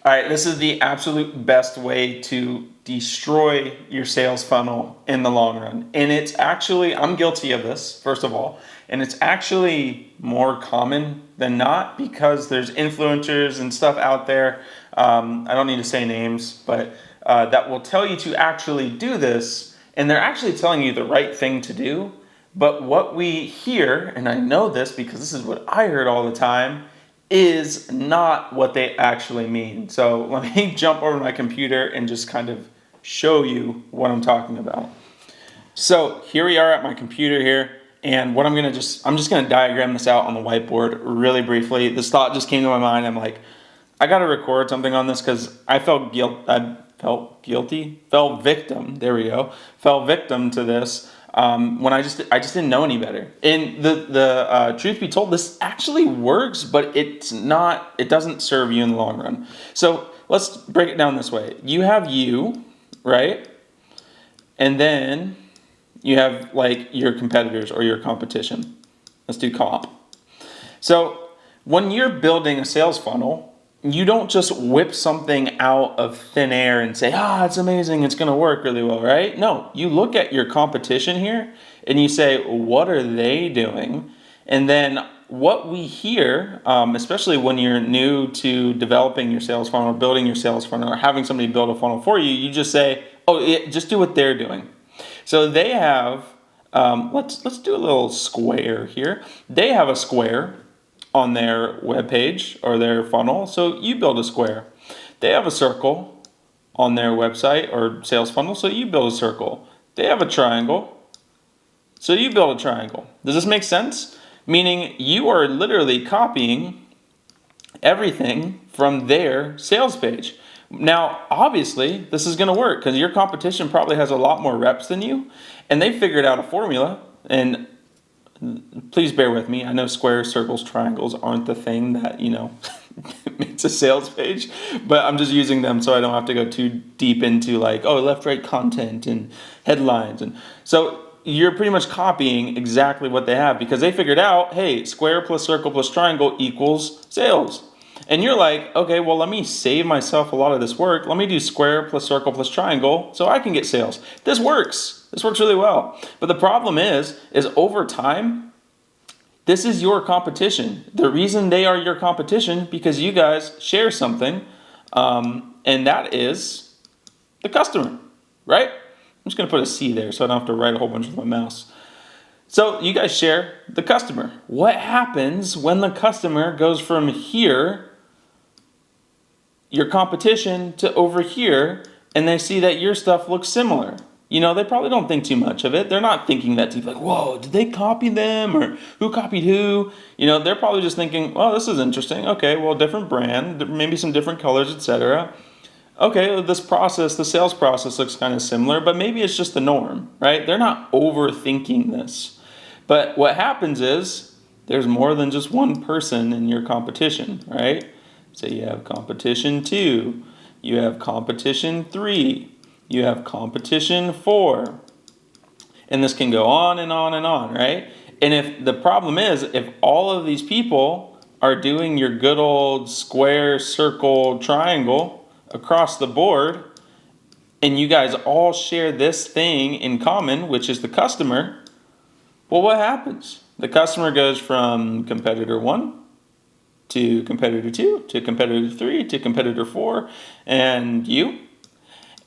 All right, this is the absolute best way to destroy your sales funnel in the long run. And it's actually, I'm guilty of this, first of all, and it's actually more common than not because there's influencers and stuff out there. I don't need to say names, but that will tell you to actually do this, and they're actually telling you the right thing to do. But what we hear, and I know this because this is what I heard all the time, is not what they actually mean. So let me jump over to my computer and just kind of show you what I'm talking about. So here we are at my computer here, and what I'm just gonna diagram this out on the whiteboard really briefly. This thought just came to my mind. I'm like, I gotta record something on this because I felt victim. There we go. Fell victim to this when I just didn't know any better. And the truth be told, this actually works, but it's not. It doesn't serve you in the long run. So let's break it down this way. You have you, right? And then you have like your competitors or your competition. Let's do comp. So when you're building a sales funnel, you don't just whip something out of thin air and say, it's amazing, it's going to work really well, right? No, you look at your competition here and you say, what are they doing? And then what we hear, especially when you're new to developing your sales funnel, building your sales funnel, or having somebody build a funnel for you, you just say, just do what they're doing. So they have, let's do a little square here. They have a square on their web page or their funnel, so you build a square. They have a circle on their website or sales funnel, so you build a circle. They have a triangle, so you build a triangle. Does this make sense? Meaning you are literally copying everything from their sales page. Now, obviously, this is going to work because your competition probably has a lot more reps than you, and they figured out a formula. And please bear with me. I know squares, circles, triangles aren't the thing that, makes a sales page, but I'm just using them so I don't have to go too deep into left, right content and headlines. And so you're pretty much copying exactly what they have because they figured out, hey, square plus circle plus triangle equals sales. And you're like, okay, well, let me save myself a lot of this work. Let me do square plus circle plus triangle so I can get sales. This works. This works really well. But the problem is over time, this is your competition. The reason they are your competition because you guys share something, and that is the customer, right? I'm just going to put a C there so I don't have to write a whole bunch with my mouse. So you guys share the customer. What happens when the customer goes from here, your competition, to over here, and they see that your stuff looks similar? They probably don't think too much of it. They're not thinking that deep, like, whoa, did they copy them? Or who copied who? They're probably just thinking, well, this is interesting. Okay, well, different brand, maybe some different colors, etc. Okay, the sales process looks kind of similar, but maybe it's just the norm, right? They're not overthinking this. But what happens is there's more than just one person in your competition, right? So you have competition 2, you have competition 3, you have competition 4, and this can go on and on and on, right? And if the problem is, if all of these people are doing your good old square, circle, triangle across the board, and you guys all share this thing in common, which is the customer, well, what happens? The customer goes from competitor 1 to competitor 2 to competitor 3 to competitor 4 and you.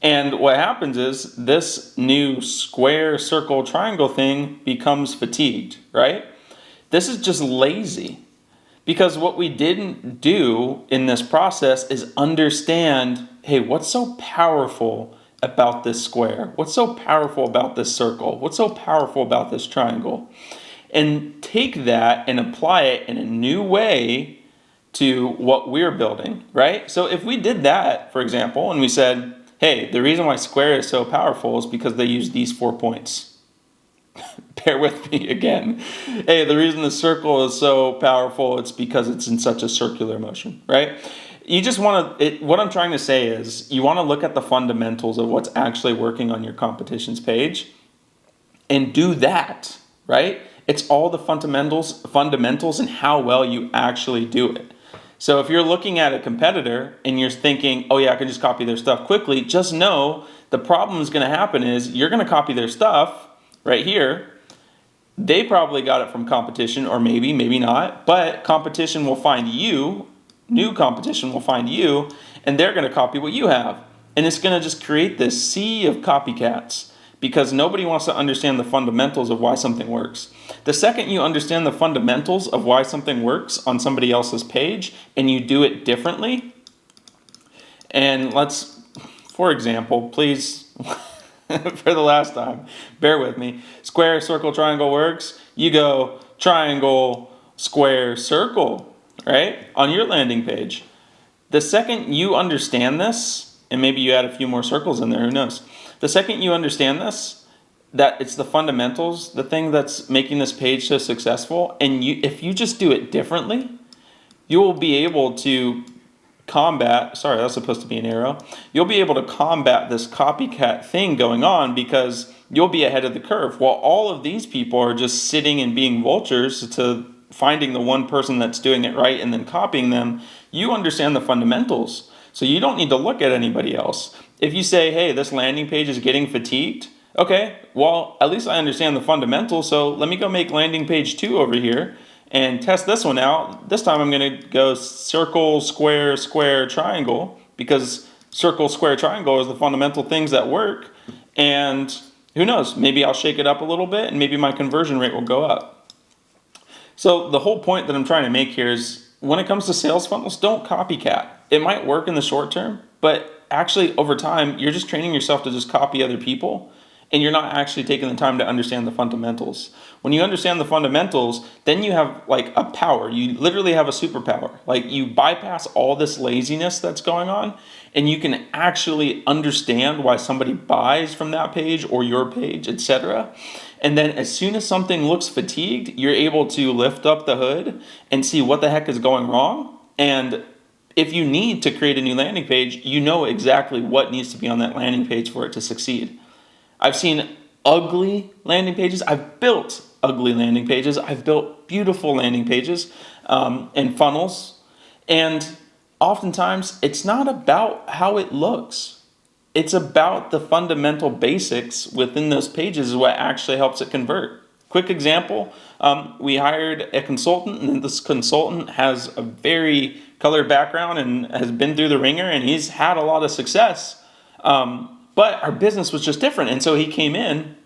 And what happens is this new square, circle, triangle thing becomes fatigued, right? This is just lazy. Because what we didn't do in this process is understand, hey, what's so powerful about this square? What's so powerful about this circle? What's so powerful about this triangle? And take that and apply it in a new way to what we're building, right? So if we did that, for example, and we said, hey, the reason why square is so powerful is because they use these 4 points. Bear with me again. Hey, the reason the circle is so powerful, it's because it's in such a circular motion, right? You just want to, what I'm trying to say is you want to look at the fundamentals of what's actually working on your competition's page and do that, right? It's all the fundamentals and how well you actually do it. So if you're looking at a competitor and you're thinking, oh yeah, I can just copy their stuff quickly, just know the problem is going to happen is you're going to copy their stuff right here. They probably got it from competition, or maybe not, but competition will find you, new competition will find you, and they're going to copy what you have. And it's going to just create this sea of copycats because nobody wants to understand the fundamentals of why something works. The second you understand the fundamentals of why something works on somebody else's page and you do it differently, and let's, for example, please, for the last time, bear with me. Square, circle, triangle works. You go triangle, square, circle, right? On your landing page. The second you understand this, and maybe you add a few more circles in there, who knows? The second you understand this, that it's the fundamentals, the thing that's making this page so successful, and if you just do it differently, you will be able to sorry, that's supposed to be an arrow. You'll be able to combat this copycat thing going on because you'll be ahead of the curve. While all of these people are just sitting and being vultures to finding the one person that's doing it right and then copying them, you understand the fundamentals. So you don't need to look at anybody else. If you say, hey, this landing page is getting fatigued, okay, well, at least I understand the fundamentals, so let me go make landing page 2 over here and test this one out. This time I'm going to go circle, square, square, triangle, because circle, square, triangle is the fundamental things that work. And who knows, maybe I'll shake it up a little bit and maybe my conversion rate will go up. So the whole point that I'm trying to make here is when it comes to sales funnels, don't copycat. It might work in the short term, but actually over time, you're just training yourself to just copy other people, and you're not actually taking the time to understand the fundamentals. When you understand the fundamentals, then you have like a power. You literally have a superpower. Like you bypass all this laziness that's going on, and you can actually understand why somebody buys from that page or your page, etc. And then as soon as something looks fatigued, you're able to lift up the hood and see what the heck is going wrong. And if you need to create a new landing page, you know exactly what needs to be on that landing page for it to succeed. I've seen ugly landing pages. I've built ugly landing pages. I've built beautiful landing pages and funnels. And oftentimes, it's not about how it looks. It's about the fundamental basics within those pages is what actually helps it convert. Quick example, we hired a consultant, and this consultant has a very colored background and has been through the ringer, and he's had a lot of success. But our business was just different. And so he came in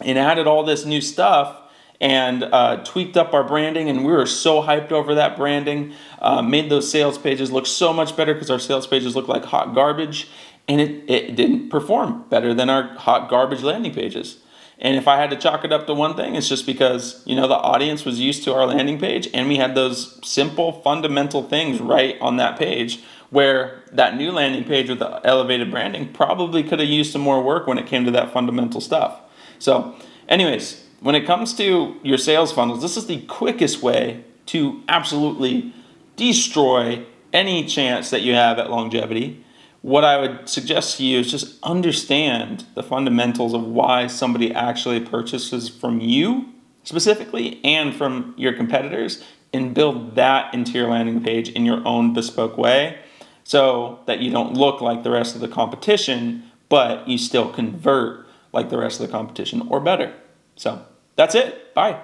and added all this new stuff and tweaked up our branding. And we were so hyped over that branding, made those sales pages look so much better because our sales pages look like hot garbage. And it didn't perform better than our hot garbage landing pages. And if I had to chalk it up to one thing, it's just because, the audience was used to our landing page and we had those simple fundamental things right on that page, where that new landing page with the elevated branding probably could have used some more work when it came to that fundamental stuff. So anyways, when it comes to your sales funnels, this is the quickest way to absolutely destroy any chance that you have at longevity. What I would suggest to you is just understand the fundamentals of why somebody actually purchases from you specifically and from your competitors, and build that into your landing page in your own bespoke way so that you don't look like the rest of the competition, but you still convert like the rest of the competition or better. So that's it. Bye.